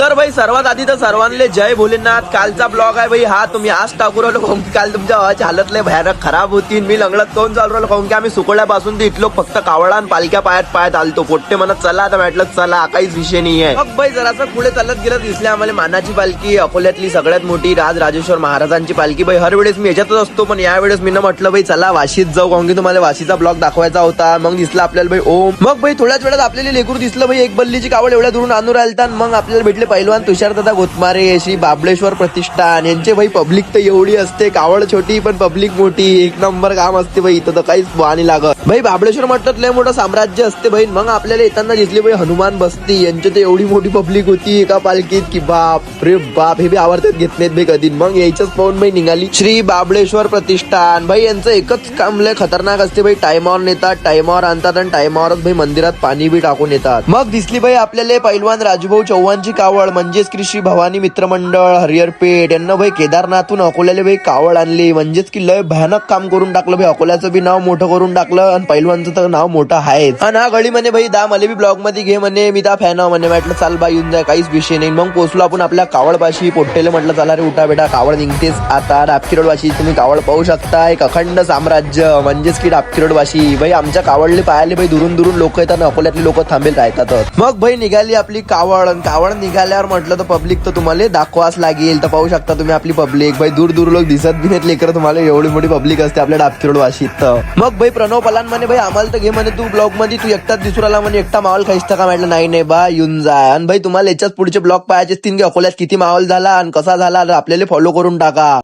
तर भाई सर्वात आधी तर सर्वांना जय भोलेनाथ. कालचा ब्लॉग आहे भाई हा तुम्ही आज टाकू राहिलो काहून की काल तुमच्या आवाज हालत लय भयानक खराब होती. मी लंगडत कोण चालू राहिलो काहून की आम्ही सुकळ्यापासून ते इथलो फक्त कावळा आणि पालख्या पायात आलतो. पोट्टे म्हणत चला आता म्हटलं चला काहीच विषय नाही आहे. मग भाई जरासं पुढे चालत गेलं दिसले आम्हाला मानाची पालखी, अकोल्यातली सगळ्यात मोठी राजराजेश्वर महाराजांची पालखी. भाई हर वेळेस मी याच्यातच असतो पण यावेळेस मी म्हटलं भाई चला वाशीत जाऊ काहून की तुम्हाला वाशीचा ब्लॉग दाखवायचा होता. मग दिसला आपल्याला भाई ओम. मग भाई थोड्याच वेळात आपल्याला लेकरू दिसलं भाई एक बल्लीची कावड एवढ्या दुरून आणून राहिलता. मग आपल्याला भेटले पैलवान तुषारदादा गोतमारे, श्री बाबळेश्वर प्रतिष्ठान यांचे भाई पब्लिक तर एवढी असते, कावड छोटी पण पब्लिक मोठी, एक नंबर काम असते भाई. इथं तर काहीच वाणी लागत भाई. बाबळेश्वर म्हटलं लय मोठं साम्राज्य असते भाई. मग आपल्याला येताना दिसले भाई हनुमान बसती, यांची तर एवढी मोठी पब्लिक होती एका पालखीत की बाप रे बाप. हे बी आवडतात घेत नाहीत भाई कधी. मग यायचंच पाहून भाई निघाली श्री बाबळेश्वर प्रतिष्ठान. भाई यांचं एकच काम लय खतरनाक असते भाई. टायमावर नेतात, टायमावर आणतात आणि टायमावरच भाई मंदिरात पाणी बी टाकून येतात. मग दिसली भाई आपल्याला पैलवान राजूभाऊ चव्हाणची कावड म्हणजेच की श्री भवानी मित्रमंडळ हरिहरपेठ यांना भाई केदारनाथून अकोल्याला भाई कावड आणली. म्हणजेच की लय भयानक काम करून टाकलं भाई. अकोल्याचं बी नाव मोठं करून टाकलं आणि पैलवानचं तर नाव मोठं आहे. आणि हा गडी म्हणे भाई मला बी ब्लॉग मध्ये घे म्हणे, मी त्या फॅन म्हणे. म्हटलं चाल बा येऊन जाय काहीच विषय नाही. मग पोहोचलो आपण आपल्या कावडपाशी. पोट्टेले म्हटलं चला रे उठा बेटा कावड निघतेच आता. डापकी वाशी तुम्ही कावड पाहू शकता. एक अखंड साम्राज्य म्हणजेच की डापकी वाशी. भाई आमच्या कावडले पाहायला भाई दुरून दुरून लोक येतात, अकोल्यातले लोक थांबेल राहतात. मग भाई निघाली आपली कावड. कावड निघाल्यावर म्हटलं तर पब्लिक तर तुम्हाला दाखवाच लागेल. तर पाहू शकता तुम्ही आपली पब्लिक. भाई दूर दूर लोक दिसत बी नाहीत लेकर तुम्हाला, एवढी मोठी पब्लिक असते आपल्या डापकी वाशीत. मग भाई प्रणव पलान म्हणे भाई आम्हाला तर घे म्हणे तू ब्लॉग मध्ये, तू एकटाच दिसू राहिला म्हणे, एकटा माहोल खायचं का. म्हटलं नाही बा येऊन जाय. आणि भाई तुम्हाला याच्याच पुढचे ब्लॉग पाहायचे असतील की अकोल्यात किती माहोल झाला आणि कसा झाला, आपल्याला फॉलो करून टाका.